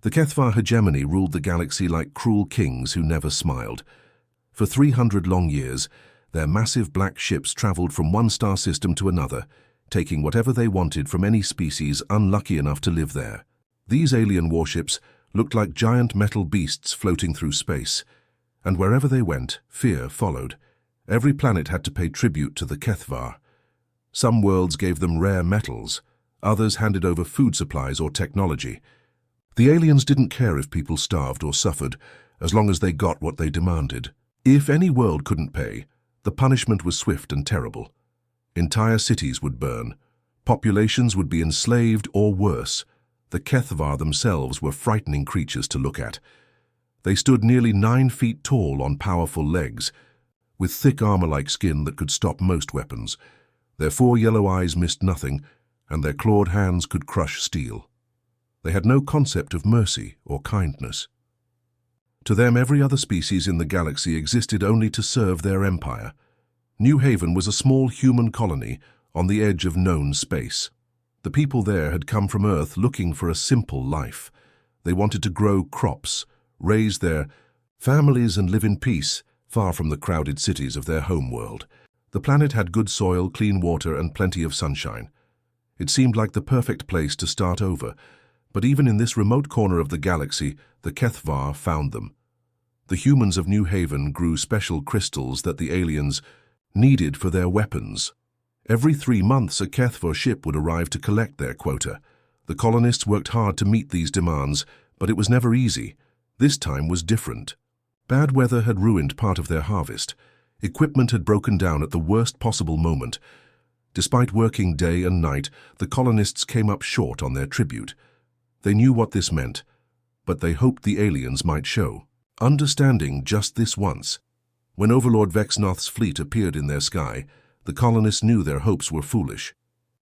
The Kethvar hegemony ruled the galaxy like cruel kings who never smiled. For 300 long years, their massive black ships traveled from one star system to another, taking whatever they wanted from any species unlucky enough to live there. These alien warships looked like giant metal beasts floating through space, and wherever they went, fear followed. Every planet had to pay tribute to the Kethvar. Some worlds gave them rare metals, others handed over food supplies or technology. The aliens didn't care if people starved or suffered, as long as they got what they demanded. If any world couldn't pay, the punishment was swift and terrible. Entire cities would burn. Populations would be enslaved or worse. The Kethvar themselves were frightening creatures to look at. They stood nearly 9 feet tall on powerful legs, with thick armor-like skin that could stop most weapons. Their 4 yellow eyes missed nothing, and their clawed hands could crush steel. They had no concept of mercy or kindness. To them, every other species in the galaxy existed only to serve their empire. New Haven was a small human colony on the edge of known space. The people there had come from Earth looking for a simple life. They wanted to grow crops, raise their families and live in peace, far from the crowded cities of their homeworld. The planet had good soil, clean water, and plenty of sunshine. It seemed like the perfect place to start over, but even in this remote corner of the galaxy, the Kethvar found them. The humans of New Haven grew special crystals that the aliens needed for their weapons. Every 3 months, a Kethvar ship would arrive to collect their quota. The colonists worked hard to meet these demands, but it was never easy. This time was different. Bad weather had ruined part of their harvest. Equipment had broken down at the worst possible moment. Despite working day and night, the colonists came up short on their tribute. They knew what this meant, but they hoped the aliens might show understanding just this once. When Overlord Vexnoth's fleet appeared in their sky, the colonists knew their hopes were foolish.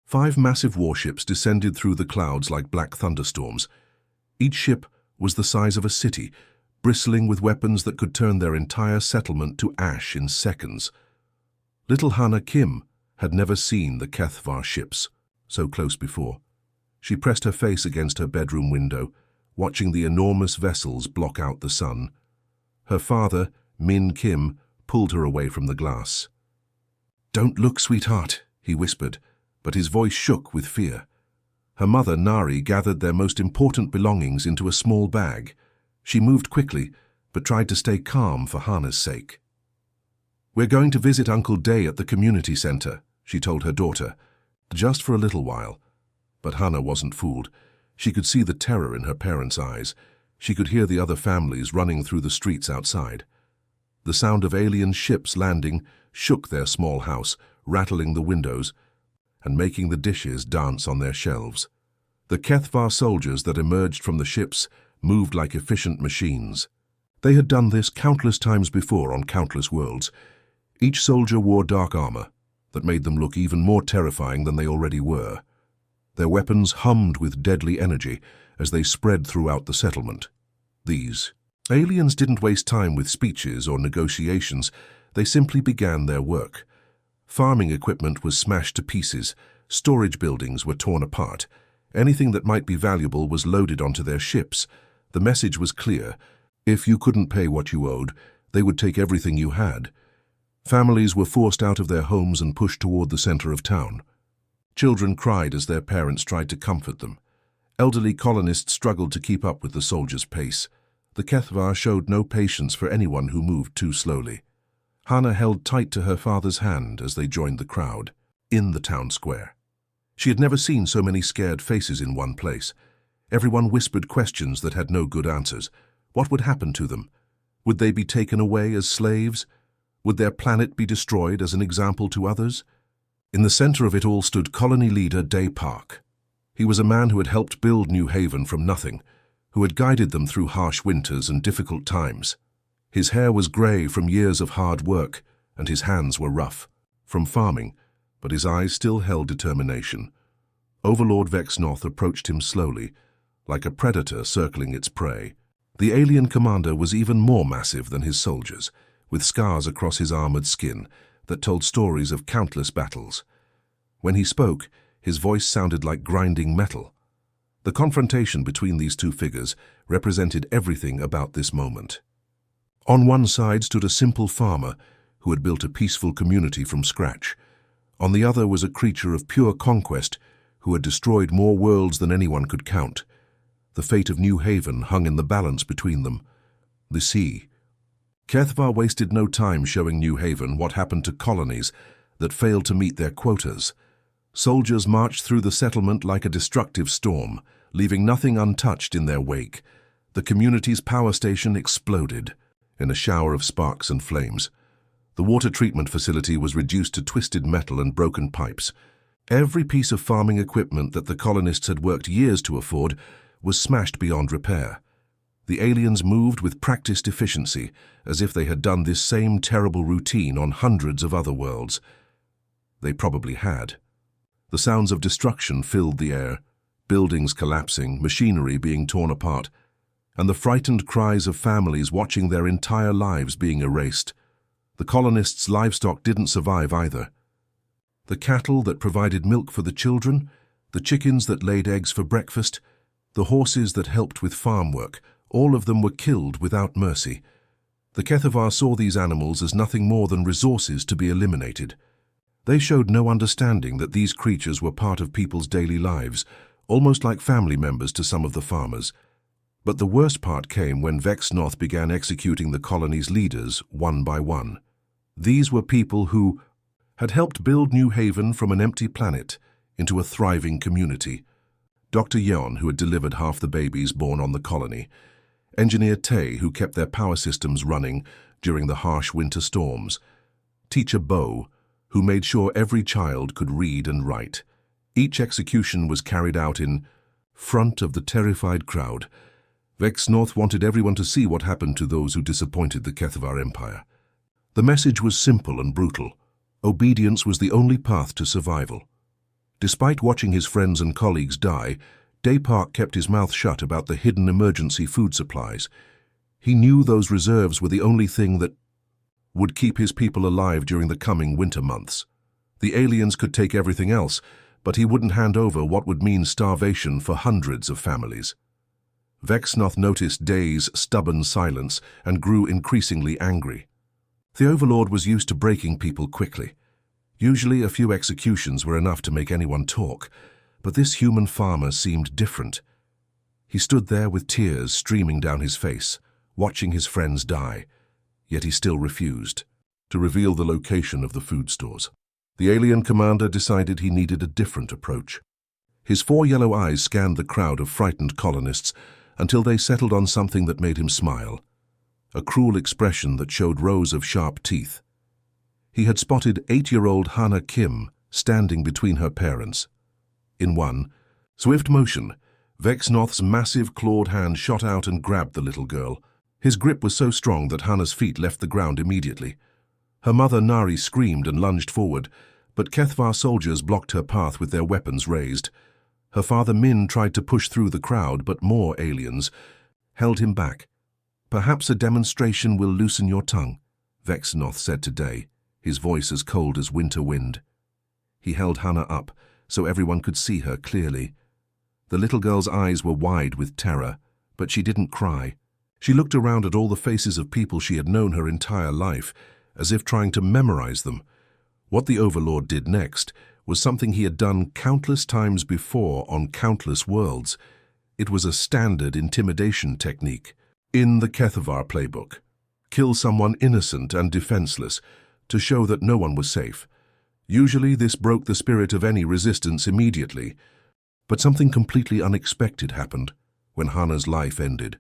5 massive warships descended through the clouds like black thunderstorms. Each ship was the size of a city, bristling with weapons that could turn their entire settlement to ash in seconds. Little Hannah Kim had never seen the Kethvar ships so close before. She pressed her face against her bedroom window, watching the enormous vessels block out the sun. Her father, Min Kim, pulled her away from the glass. "Don't look, sweetheart," he whispered, but his voice shook with fear. Her mother, Nari, gathered their most important belongings into a small bag. She moved quickly, but tried to stay calm for Hannah's sake. "We're going to visit Uncle Day at the community center," she told her daughter, "just for a little while." But Hannah wasn't fooled. She could see the terror in her parents' eyes. She could hear the other families running through the streets outside. The sound of alien ships landing shook their small house, rattling the windows and making the dishes dance on their shelves. The Kethvar soldiers that emerged from the ships moved like efficient machines. They had done this countless times before on countless worlds. Each soldier wore dark armor that made them look even more terrifying than they already were. Their weapons hummed with deadly energy as they spread throughout the settlement. These aliens didn't waste time with speeches or negotiations. They simply began their work. Farming equipment was smashed to pieces. Storage buildings were torn apart. Anything that might be valuable was loaded onto their ships. The message was clear. If you couldn't pay what you owed, they would take everything you had. Families were forced out of their homes and pushed toward the center of town. Children cried as their parents tried to comfort them. Elderly colonists struggled to keep up with the soldiers' pace. The Kethvar showed no patience for anyone who moved too slowly. Hannah held tight to her father's hand as they joined the crowd, in the town square. She had never seen so many scared faces in one place. Everyone whispered questions that had no good answers. What would happen to them? Would they be taken away as slaves? Would their planet be destroyed as an example to others? In the center of it all stood colony leader Day Park. He was a man who had helped build New Haven from nothing, who had guided them through harsh winters and difficult times. His hair was gray from years of hard work, and his hands were rough, from farming, but his eyes still held determination. Overlord Vexnoth approached him slowly, like a predator circling its prey. The alien commander was even more massive than his soldiers, with scars across his armored skin that told stories of countless battles. When he spoke, his voice sounded like grinding metal. The confrontation between these two figures represented everything about this moment. On one side stood a simple farmer who had built a peaceful community from scratch. On the other was a creature of pure conquest who had destroyed more worlds than anyone could count. The fate of New Haven hung in the balance between them. The sea. Kethvar wasted no time showing New Haven what happened to colonies that failed to meet their quotas. Soldiers marched through the settlement like a destructive storm, leaving nothing untouched in their wake. The community's power station exploded in a shower of sparks and flames. The water treatment facility was reduced to twisted metal and broken pipes. Every piece of farming equipment that the colonists had worked years to afford was smashed beyond repair. The aliens moved with practiced efficiency, as if they had done this same terrible routine on hundreds of other worlds. They probably had. The sounds of destruction filled the air, buildings collapsing, machinery being torn apart, and the frightened cries of families watching their entire lives being erased. The colonists' livestock didn't survive either. The cattle that provided milk for the children, the chickens that laid eggs for breakfast, the horses that helped with farm work, all of them were killed without mercy. The Kethvar saw these animals as nothing more than resources to be eliminated. They showed no understanding that these creatures were part of people's daily lives, almost like family members to some of the farmers. But the worst part came when Vexnoth began executing the colony's leaders one by one. These were people who had helped build New Haven from an empty planet into a thriving community. Dr. Yeon, who had delivered half the babies born on the colony. Engineer Tae, who kept their power systems running during the harsh winter storms. Teacher Bo, who made sure every child could read and write. Each execution was carried out in front of the terrified crowd. Vexnoth wanted everyone to see what happened to those who disappointed the Kethvar Empire. The message was simple and brutal. Obedience was the only path to survival. Despite watching his friends and colleagues die, Daypark kept his mouth shut about the hidden emergency food supplies. He knew those reserves were the only thing that would keep his people alive during the coming winter months. The aliens could take everything else, but he wouldn't hand over what would mean starvation for hundreds of families. Vexnoth noticed Day's stubborn silence and grew increasingly angry. The Overlord was used to breaking people quickly. Usually a few executions were enough to make anyone talk, but this human farmer seemed different. He stood there with tears streaming down his face, watching his friends die, yet he still refused to reveal the location of the food stores. The alien commander decided he needed a different approach. His 4 yellow eyes scanned the crowd of frightened colonists until they settled on something that made him smile, a cruel expression that showed rows of sharp teeth. He had spotted 8-year-old Hana Kim standing between her parents. In one swift motion, Vexnoth's massive clawed hand shot out and grabbed the little girl. His grip was so strong that Hana's feet left the ground immediately. Her mother Nari screamed and lunged forward, but Kethvar soldiers blocked her path with their weapons raised. Her father Min tried to push through the crowd, but more aliens held him back. "Perhaps a demonstration will loosen your tongue," Vexnoth said to Day, his voice as cold as winter wind. He held Hana up so everyone could see her clearly. The little girl's eyes were wide with terror, but she didn't cry. She looked around at all the faces of people she had known her entire life, as if trying to memorize them. What the Overlord did next was something he had done countless times before on countless worlds. It was a standard intimidation technique in the Kethvar playbook. Kill someone innocent and defenseless to show that no one was safe. Usually this broke the spirit of any resistance immediately, but something completely unexpected happened when Hana's life ended.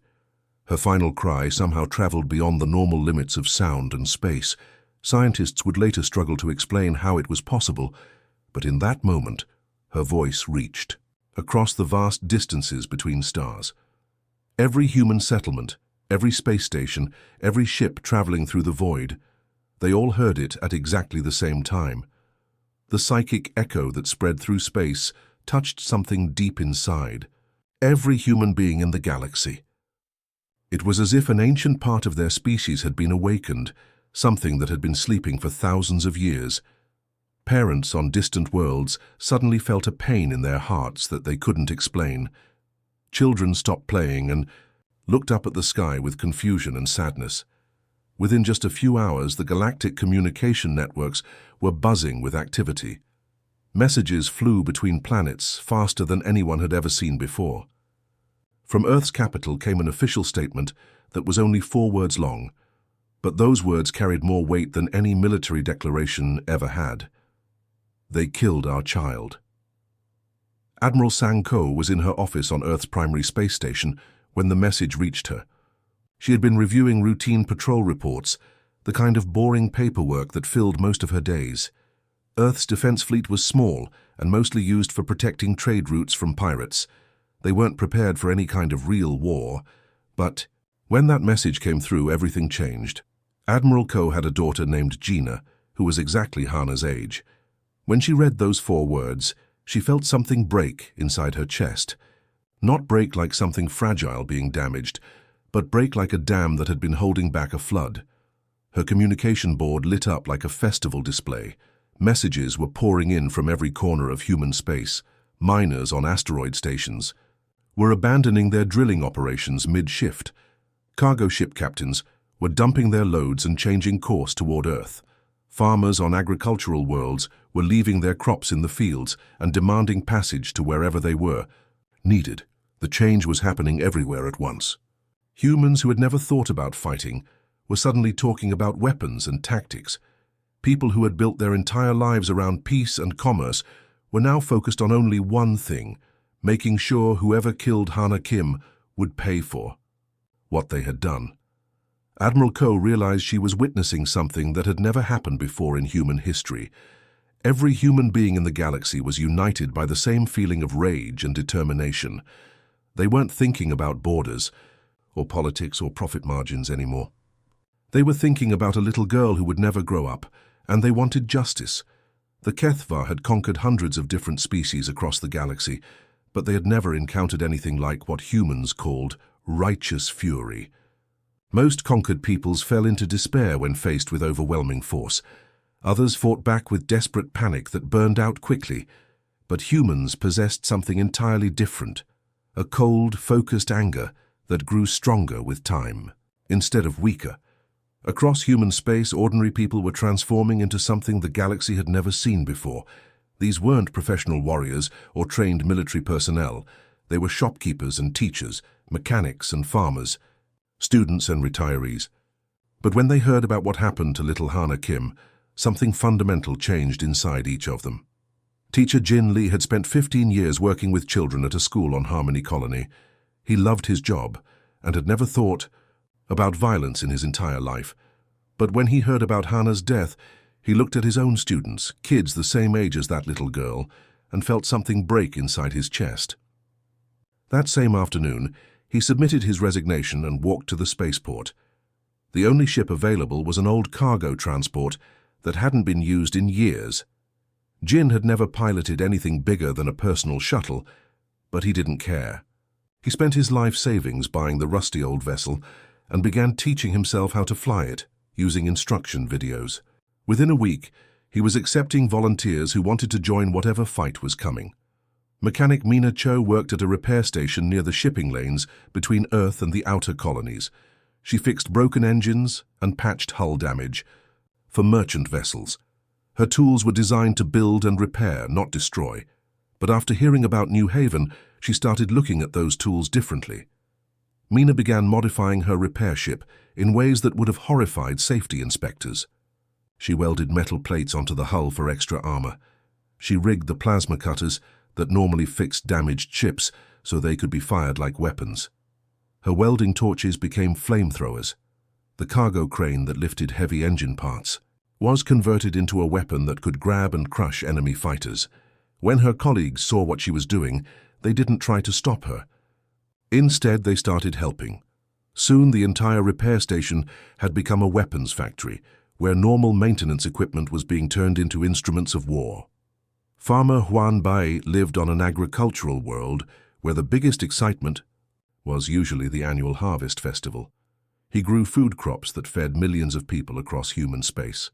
Her final cry somehow traveled beyond the normal limits of sound and space. Scientists would later struggle to explain how it was possible, but in that moment, her voice reached across the vast distances between stars. Every human settlement, every space station, every ship traveling through the void, they all heard it at exactly the same time. The psychic echo that spread through space touched something deep inside every human being in the galaxy. It was as if an ancient part of their species had been awakened, something that had been sleeping for thousands of years. Parents on distant worlds suddenly felt a pain in their hearts that they couldn't explain. Children stopped playing and looked up at the sky with confusion and sadness. Within just a few hours, the galactic communication networks were buzzing with activity. Messages flew between planets faster than anyone had ever seen before. From Earth's capital came an official statement that was only 4 words long, but those words carried more weight than any military declaration ever had. They killed our child. Admiral Zhou was in her office on Earth's primary space station when the message reached her. She had been reviewing routine patrol reports, the kind of boring paperwork that filled most of her days. Earth's defense fleet was small and mostly used for protecting trade routes from pirates. They weren't prepared for any kind of real war, but when that message came through, everything changed. Admiral Zhou had a daughter named Gina, who was exactly Hana's age. When she read those 4 words, she felt something break inside her chest. Not break like something fragile being damaged, but break like a dam that had been holding back a flood. Her communication board lit up like a festival display. Messages were pouring in from every corner of human space. Miners on asteroid stations were abandoning their drilling operations mid-shift. Cargo ship captains were dumping their loads and changing course toward Earth. Farmers on agricultural worlds were leaving their crops in the fields and demanding passage to wherever they were needed. The change was happening everywhere at once. Humans who had never thought about fighting were suddenly talking about weapons and tactics. People who had built their entire lives around peace and commerce were now focused on only one thing, making sure whoever killed Hana Kim would pay for what they had done. Admiral Zhou realized she was witnessing something that had never happened before in human history. Every human being in the galaxy was united by the same feeling of rage and determination. They weren't thinking about borders, or politics or profit margins anymore. They were thinking about a little girl who would never grow up, and they wanted justice. The HFY had conquered hundreds of different species across the galaxy, but they had never encountered anything like what humans called righteous fury. Most conquered peoples fell into despair when faced with overwhelming force. Others fought back with desperate panic that burned out quickly. But humans possessed something entirely different, a cold, focused anger that grew stronger with time, instead of weaker. Across human space, ordinary people were transforming into something the galaxy had never seen before. These weren't professional warriors or trained military personnel. They were shopkeepers and teachers, mechanics and farmers, students and retirees. But when they heard about what happened to little Hana Kim, something fundamental changed inside each of them. Teacher Jin Lee had spent 15 years working with children at a school on Harmony Colony. He loved his job and had never thought about violence in his entire life. But when he heard about Hana's death, he looked at his own students, kids the same age as that little girl, and felt something break inside his chest. That same afternoon, he submitted his resignation and walked to the spaceport. The only ship available was an old cargo transport that hadn't been used in years. Jin had never piloted anything bigger than a personal shuttle, but he didn't care. He spent his life savings buying the rusty old vessel and began teaching himself how to fly it, using instruction videos. Within a week, he was accepting volunteers who wanted to join whatever fight was coming. Mechanic Mina Cho worked at a repair station near the shipping lanes between Earth and the outer colonies. She fixed broken engines and patched hull damage for merchant vessels. Her tools were designed to build and repair, not destroy. But after hearing about New Haven, she started looking at those tools differently. Mina began modifying her repair ship in ways that would have horrified safety inspectors. She welded metal plates onto the hull for extra armor. She rigged the plasma cutters that normally fixed damaged ships so they could be fired like weapons. Her welding torches became flamethrowers. The cargo crane that lifted heavy engine parts was converted into a weapon that could grab and crush enemy fighters. When her colleagues saw what she was doing, they didn't try to stop her. Instead, they started helping. Soon, the entire repair station had become a weapons factory, where normal maintenance equipment was being turned into instruments of war. Farmer Huan Bai lived on an agricultural world where the biggest excitement was usually the annual harvest festival. He grew food crops that fed millions of people across human space.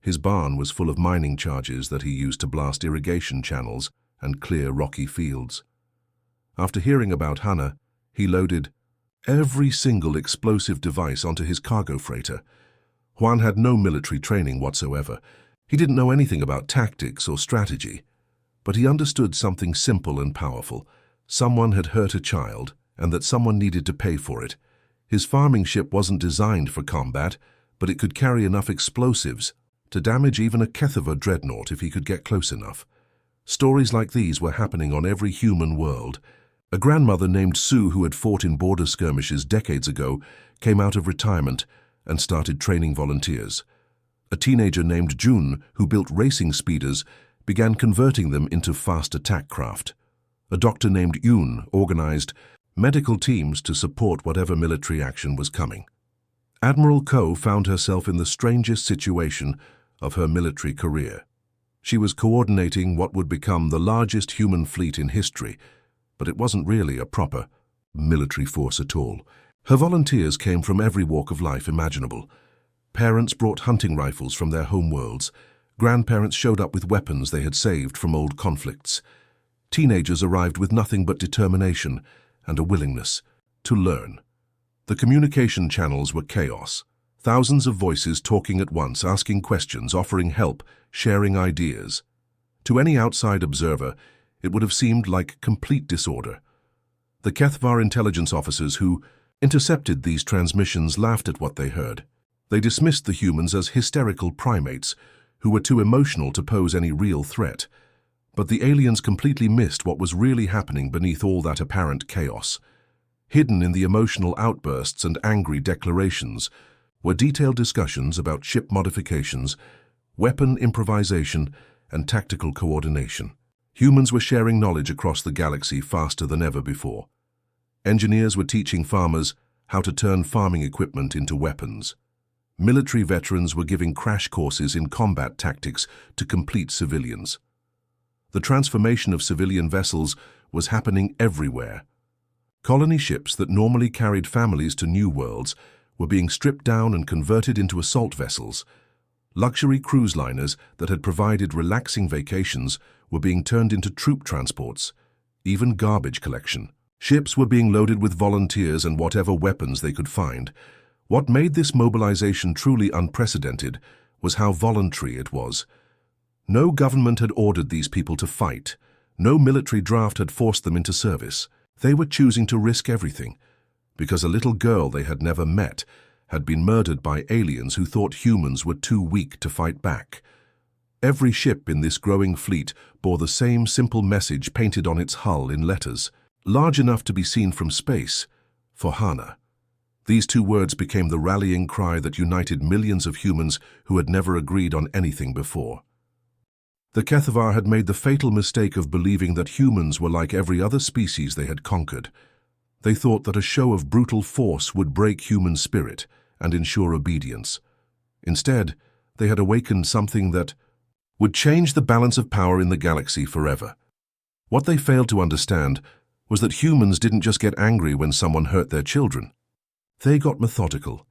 His barn was full of mining charges that he used to blast irrigation channels and clear rocky fields. After hearing about Hannah, he loaded every single explosive device onto his cargo freighter. Juan had no military training whatsoever. He didn't know anything about tactics or strategy. But he understood something simple and powerful. Someone had hurt a child, and that someone needed to pay for it. His farming ship wasn't designed for combat, but it could carry enough explosives to damage even a Kethiva dreadnought if he could get close enough. Stories like these were happening on every human world. A grandmother named Sue, who had fought in border skirmishes decades ago, came out of retirement and started training volunteers. A teenager named June, who built racing speeders, began converting them into fast attack craft. A doctor named Yoon organized medical teams to support whatever military action was coming. Admiral Zhou found herself in the strangest situation of her military career. She was coordinating what would become the largest human fleet in history, but it wasn't really a proper military force at all. Her volunteers came from every walk of life imaginable. Parents brought hunting rifles from their home worlds. Grandparents showed up with weapons they had saved from old conflicts. Teenagers arrived with nothing but determination and a willingness to learn. The communication channels were chaos. Thousands of voices talking at once, asking questions, offering help, sharing ideas. To any outside observer, it would have seemed like complete disorder. The Kethvar intelligence officers who intercepted these transmissions laughed at what they heard. They dismissed the humans as hysterical primates who were too emotional to pose any real threat. But the aliens completely missed what was really happening beneath all that apparent chaos. Hidden in the emotional outbursts and angry declarations were detailed discussions about ship modifications, weapon improvisation, and tactical coordination. Humans were sharing knowledge across the galaxy faster than ever before. Engineers were teaching farmers how to turn farming equipment into weapons. Military veterans were giving crash courses in combat tactics to complete civilians. The transformation of civilian vessels was happening everywhere. Colony ships that normally carried families to new worlds were being stripped down and converted into assault vessels. Luxury cruise liners that had provided relaxing vacations were being turned into troop transports, even garbage collection. Ships were being loaded with volunteers and whatever weapons they could find. What made this mobilization truly unprecedented was how voluntary it was. No government had ordered these people to fight. No military draft had forced them into service. They were choosing to risk everything, because a little girl they had never met had been murdered by aliens who thought humans were too weak to fight back. Every ship in this growing fleet bore the same simple message painted on its hull in letters, large enough to be seen from space, for Hannah. These two words became the rallying cry that united millions of humans who had never agreed on anything before. The Kethivar had made the fatal mistake of believing that humans were like every other species they had conquered. They thought that a show of brutal force would break human spirit and ensure obedience. Instead, they had awakened something that would change the balance of power in the galaxy forever. What they failed to understand was that humans didn't just get angry when someone hurt their children. They got methodical.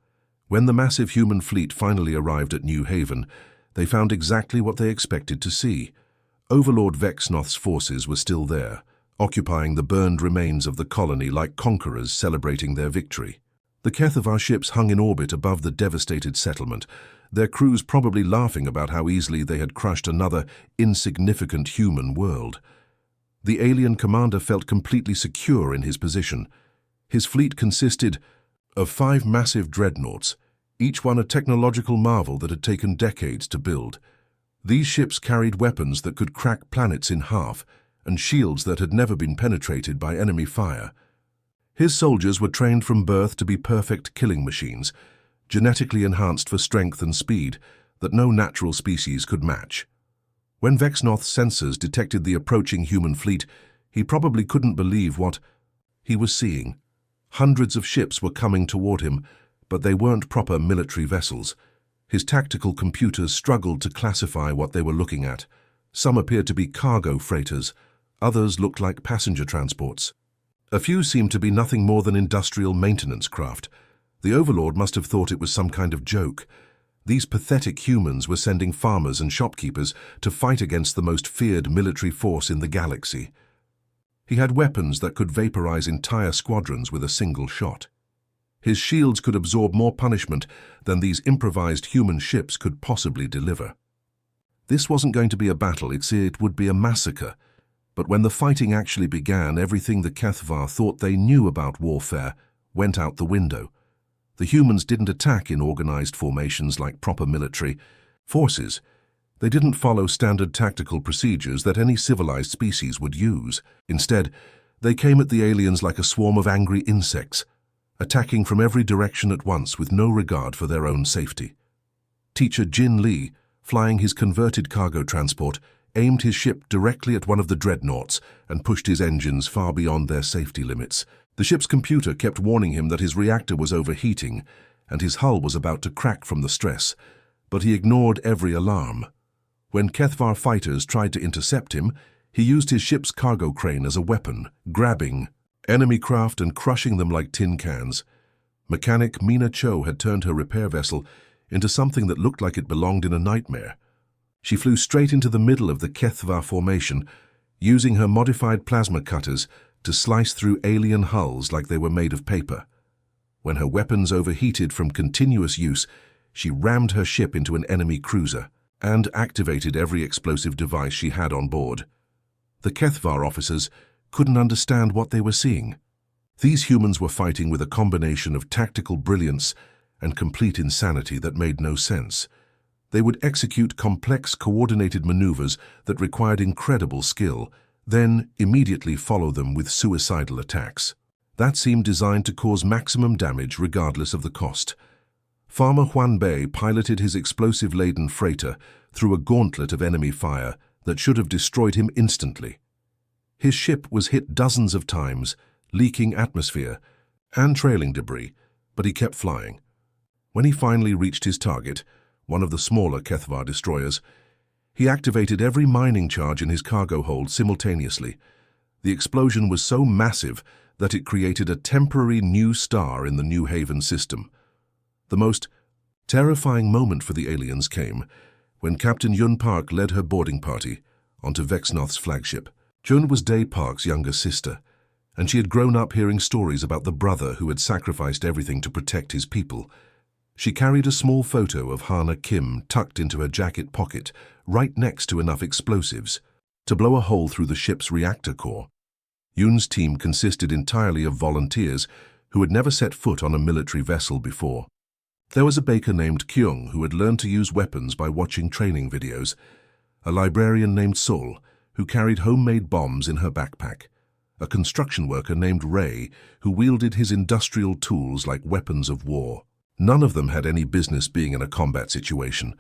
When the massive human fleet finally arrived at New Haven, they found exactly what they expected to see. Overlord Vexnoth's forces were still there, occupying the burned remains of the colony like conquerors celebrating their victory. The Kethivar ships hung in orbit above the devastated settlement, their crews probably laughing about how easily they had crushed another insignificant human world. The alien commander felt completely secure in his position. His fleet consisted of 5 massive dreadnoughts, each one a technological marvel that had taken decades to build. These ships carried weapons that could crack planets in half and shields that had never been penetrated by enemy fire. His soldiers were trained from birth to be perfect killing machines, genetically enhanced for strength and speed that no natural species could match. When Vexnoth's sensors detected the approaching human fleet, he probably couldn't believe what he was seeing. Hundreds of ships were coming toward him, but they weren't proper military vessels. His tactical computers struggled to classify what they were looking at. Some appeared to be cargo freighters, others looked like passenger transports. A few seemed to be nothing more than industrial maintenance craft. The Overlord must have thought it was some kind of joke. These pathetic humans were sending farmers and shopkeepers to fight against the most feared military force in the galaxy. He had weapons that could vaporize entire squadrons with a single shot. His shields could absorb more punishment than these improvised human ships could possibly deliver. This wasn't going to be a battle, it would be a massacre. But when the fighting actually began, everything the Kethvar thought they knew about warfare went out the window. The humans didn't attack in organized formations like proper military forces. They didn't follow standard tactical procedures that any civilized species would use. Instead, they came at the aliens like a swarm of angry insects, attacking from every direction at once with no regard for their own safety. Teacher Jin Li, flying his converted cargo transport, aimed his ship directly at one of the dreadnoughts and pushed his engines far beyond their safety limits. The ship's computer kept warning him that his reactor was overheating and his hull was about to crack from the stress, but he ignored every alarm. When Kethvar fighters tried to intercept him, he used his ship's cargo crane as a weapon, grabbing enemy craft and crushing them like tin cans. Mechanic Mina Cho had turned her repair vessel into something that looked like it belonged in a nightmare. She flew straight into the middle of the Kethvar formation, using her modified plasma cutters to slice through alien hulls like they were made of paper. When her weapons overheated from continuous use, she rammed her ship into an enemy cruiser and activated every explosive device she had on board. The Kethvar officers couldn't understand what they were seeing. These humans were fighting with a combination of tactical brilliance and complete insanity that made no sense. They would execute complex, coordinated maneuvers that required incredible skill, then immediately follow them with suicidal attacks. That seemed designed to cause maximum damage regardless of the cost. Farmer Huan Bei piloted his explosive-laden freighter through a gauntlet of enemy fire that should have destroyed him instantly. His ship was hit dozens of times, leaking atmosphere and trailing debris, but he kept flying. When he finally reached his target, one of the smaller Kethvar destroyers, he activated every mining charge in his cargo hold simultaneously. The explosion was so massive that it created a temporary new star in the New Haven system. The most terrifying moment for the aliens came when Captain Yun Park led her boarding party onto Vexnoth's flagship. Jun was Day Park's younger sister, and she had grown up hearing stories about the brother who had sacrificed everything to protect his people. She carried a small photo of Hana Kim tucked into her jacket pocket, right next to enough explosives to blow a hole through the ship's reactor core. Yun's team consisted entirely of volunteers who had never set foot on a military vessel before. There was a baker named Kyung who had learned to use weapons by watching training videos, a librarian named Sol who carried homemade bombs in her backpack, a construction worker named Ray who wielded his industrial tools like weapons of war. None of them had any business being in a combat situation,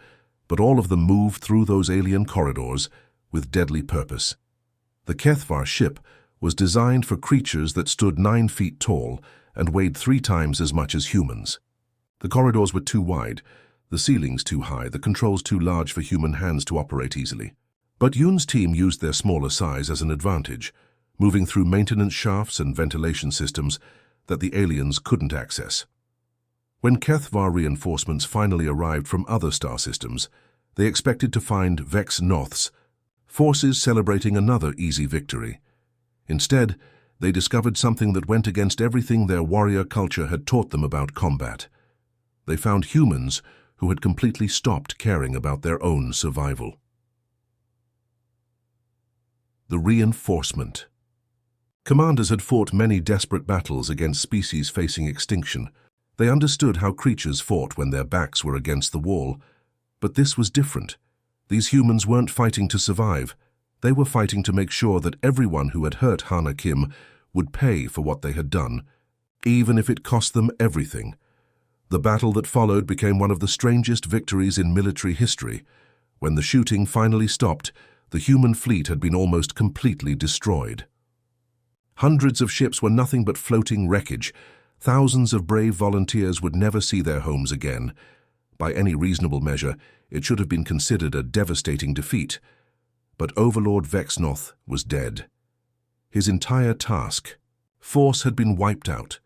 but all of them moved through those alien corridors with deadly purpose. The Kethvar ship was designed for creatures that stood 9 feet tall and weighed 3 times as much as humans. The corridors were too wide, the ceilings too high, the controls too large for human hands to operate easily. But Yun's team used their smaller size as an advantage, moving through maintenance shafts and ventilation systems that the aliens couldn't access. When Kethvar reinforcements finally arrived from other star systems, they expected to find Vexnoth's forces celebrating another easy victory. Instead, they discovered something that went against everything their warrior culture had taught them about combat. They found humans who had completely stopped caring about their own survival. The reinforcement. Commanders had fought many desperate battles against species facing extinction. They understood how creatures fought when their backs were against the wall, but this was different. These humans weren't fighting to survive. They were fighting to make sure that everyone who had hurt Hana Kim would pay for what they had done, even if it cost them everything. The battle that followed became one of the strangest victories in military history. When the shooting finally stopped, the human fleet had been almost completely destroyed. Hundreds of ships were nothing but floating wreckage. Thousands of brave volunteers would never see their homes again. By any reasonable measure, it should have been considered a devastating defeat. But Overlord Vexnoth was dead. His entire task force had been wiped out.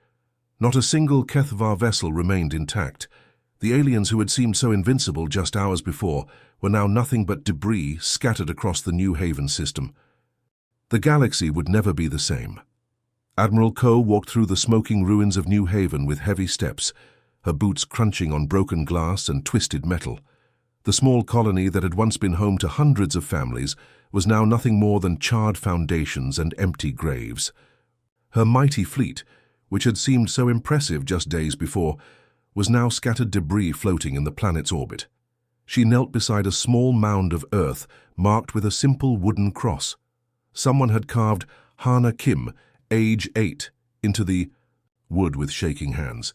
Not a single Kethvar vessel remained intact. The aliens who had seemed so invincible just hours before were now nothing but debris scattered across the New Haven system. The galaxy would never be the same. Admiral Zhou walked through the smoking ruins of New Haven with heavy steps, her boots crunching on broken glass and twisted metal. The small colony that had once been home to hundreds of families was now nothing more than charred foundations and empty graves. Her mighty fleet, which had seemed so impressive just days before, was now scattered debris floating in the planet's orbit. She knelt beside a small mound of earth marked with a simple wooden cross. Someone had carved Hana Kim, age 8, into the wood with shaking hands.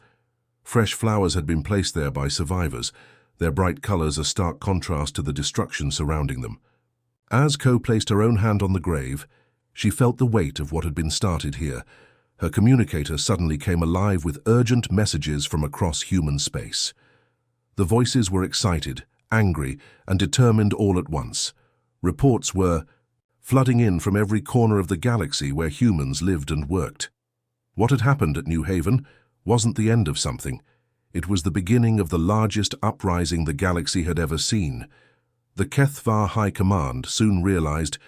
Fresh flowers had been placed there by survivors, their bright colors a stark contrast to the destruction surrounding them. As Zhou placed her own hand on the grave, she felt the weight of what had been started here. Her communicator suddenly came alive with urgent messages from across human space. The voices were excited, angry, and determined all at once. Reports were flooding in from every corner of the galaxy where humans lived and worked. What had happened at New Haven wasn't the end of something. It was the beginning of the largest uprising the galaxy had ever seen. The Kethvar High Command soon realized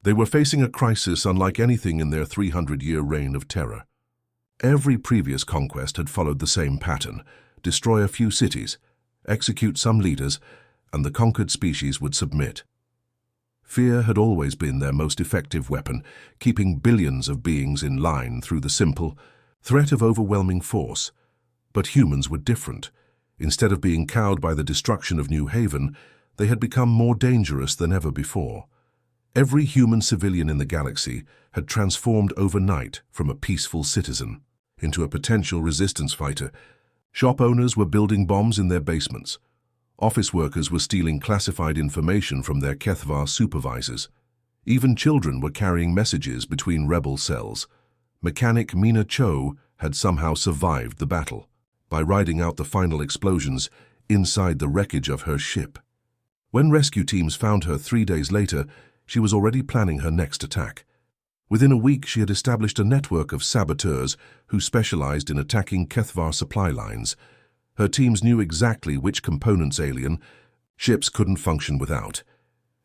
they were facing a crisis unlike anything in their 300-year reign of terror. Every previous conquest had followed the same pattern: destroy a few cities, execute some leaders, and the conquered species would submit. Fear had always been their most effective weapon, keeping billions of beings in line through the simple threat of overwhelming force. But humans were different. Instead of being cowed by the destruction of New Haven, they had become more dangerous than ever before. Every human civilian in the galaxy had transformed overnight from a peaceful citizen into a potential resistance fighter. Shop owners were building bombs in their basements. Office workers were stealing classified information from their Kethvar supervisors. Even children were carrying messages between rebel cells. Mechanic Mina Cho had somehow survived the battle by riding out the final explosions inside the wreckage of her ship. When rescue teams found her 3 days later, she was already planning her next attack. Within a week, she had established a network of saboteurs who specialized in attacking Kethvar supply lines. Her teams knew exactly which components alien ships couldn't function without,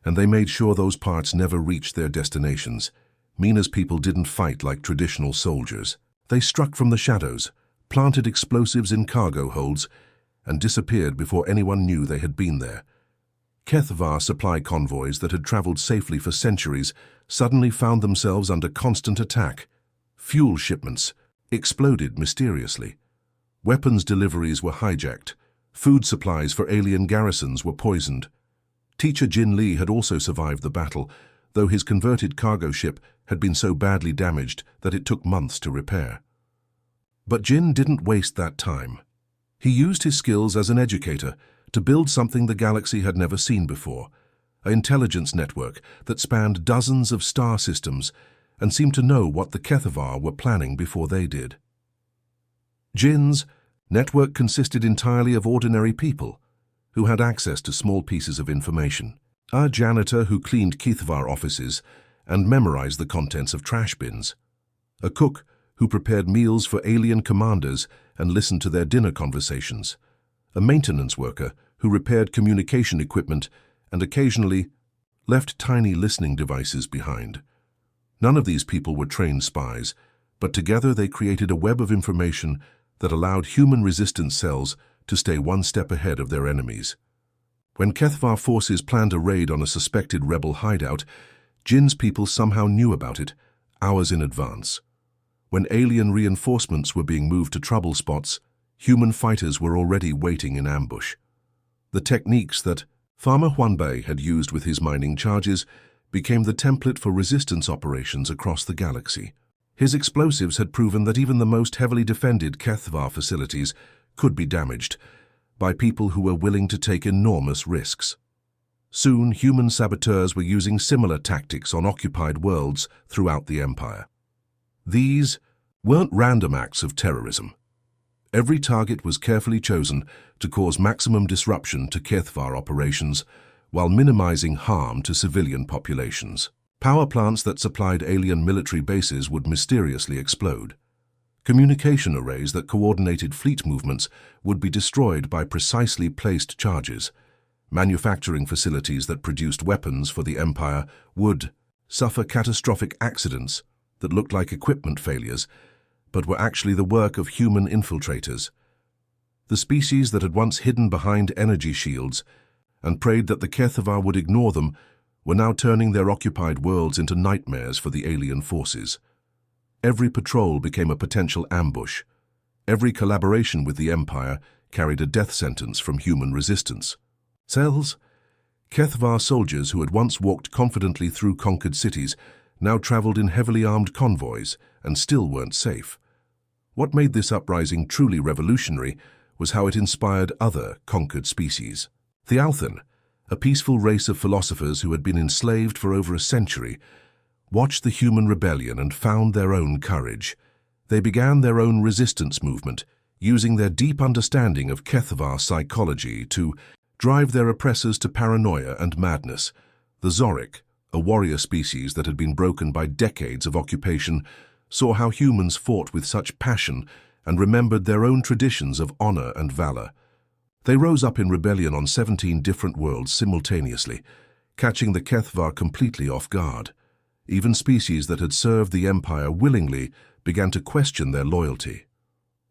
and they made sure those parts never reached their destinations. Mina's people didn't fight like traditional soldiers. They struck from the shadows, planted explosives in cargo holds, and disappeared before anyone knew they had been there. Kethvar supply convoys that had traveled safely for centuries suddenly found themselves under constant attack. Fuel shipments exploded mysteriously. Weapons deliveries were hijacked. Food supplies for alien garrisons were poisoned. Teacher Jin Lee had also survived the battle, though his converted cargo ship had been so badly damaged that it took months to repair. But Jin didn't waste that time. He used his skills as an educator to build something the galaxy had never seen before, an intelligence network that spanned dozens of star systems and seemed to know what the Kethvar were planning before they did. Jin's network consisted entirely of ordinary people who had access to small pieces of information. A janitor who cleaned Kethvar offices and memorized the contents of trash bins. A cook who prepared meals for alien commanders and listened to their dinner conversations. A maintenance worker who repaired communication equipment and occasionally left tiny listening devices behind. None of these people were trained spies, but together they created a web of information that allowed human resistance cells to stay one step ahead of their enemies. When Kethvar forces planned a raid on a suspected rebel hideout, Jin's people somehow knew about it, hours in advance. When alien reinforcements were being moved to trouble spots, human fighters were already waiting in ambush. The techniques that Farmer Huanbei had used with his mining charges became the template for resistance operations across the galaxy. His explosives had proven that even the most heavily defended Kethvar facilities could be damaged by people who were willing to take enormous risks. Soon, human saboteurs were using similar tactics on occupied worlds throughout the Empire. These weren't random acts of terrorism. Every target was carefully chosen to cause maximum disruption to Kethvar operations while minimizing harm to civilian populations. Power plants that supplied alien military bases would mysteriously explode. Communication arrays that coordinated fleet movements would be destroyed by precisely placed charges. Manufacturing facilities that produced weapons for the Empire would suffer catastrophic accidents that looked like equipment failures, but were actually the work of human infiltrators. The species that had once hidden behind energy shields and prayed that the HFY would ignore them were now turning their occupied worlds into nightmares for the alien forces. Every patrol became a potential ambush. Every collaboration with the Empire carried a death sentence from human resistance. Cells? HFY soldiers who had once walked confidently through conquered cities now traveled in heavily armed convoys and still weren't safe. What made this uprising truly revolutionary was how it inspired other conquered species. The Althan, a peaceful race of philosophers who had been enslaved for over a century, watched the human rebellion and found their own courage. They began their own resistance movement, using their deep understanding of HFY psychology to drive their oppressors to paranoia and madness. The Zorik, a warrior species that had been broken by decades of occupation, saw how humans fought with such passion and remembered their own traditions of honor and valor. They rose up in rebellion on 17 different worlds simultaneously, catching the HFY completely off guard. Even species that had served the Empire willingly began to question their loyalty.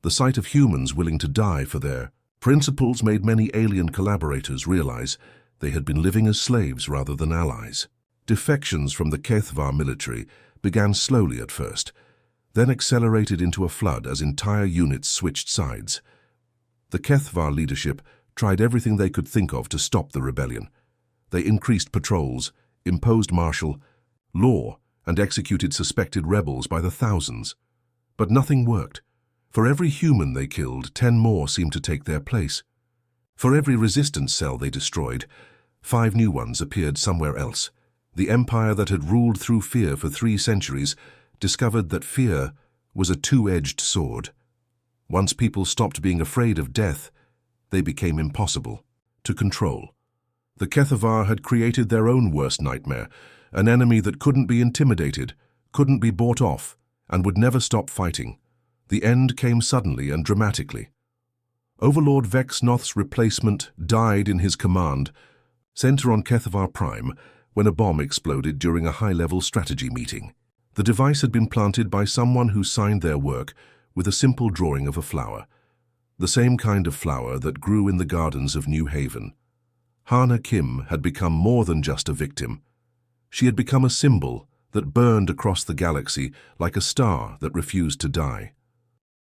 The sight of humans willing to die for their principles made many alien collaborators realize they had been living as slaves rather than allies. Defections from the HFY military began slowly at first, then accelerated into a flood as entire units switched sides. The HFY leadership tried everything they could think of to stop the rebellion. They increased patrols, imposed martial law, and executed suspected rebels by the thousands. But nothing worked. For every human they killed, 10 more seemed to take their place. For every resistance cell they destroyed, 5 new ones appeared somewhere else. The empire that had ruled through fear for 3 centuries discovered that fear was a two-edged sword. Once people stopped being afraid of death, they became impossible to control. The HFY had created their own worst nightmare, an enemy that couldn't be intimidated, couldn't be bought off, and would never stop fighting. The end came suddenly and dramatically. Overlord Vex Noth's replacement died in his command center on HFY Prime when a bomb exploded during a high-level strategy meeting. The device had been planted by someone who signed their work with a simple drawing of a flower, the same kind of flower that grew in the gardens of New Haven. Hana Kim had become more than just a victim. She had become a symbol that burned across the galaxy like a star that refused to die.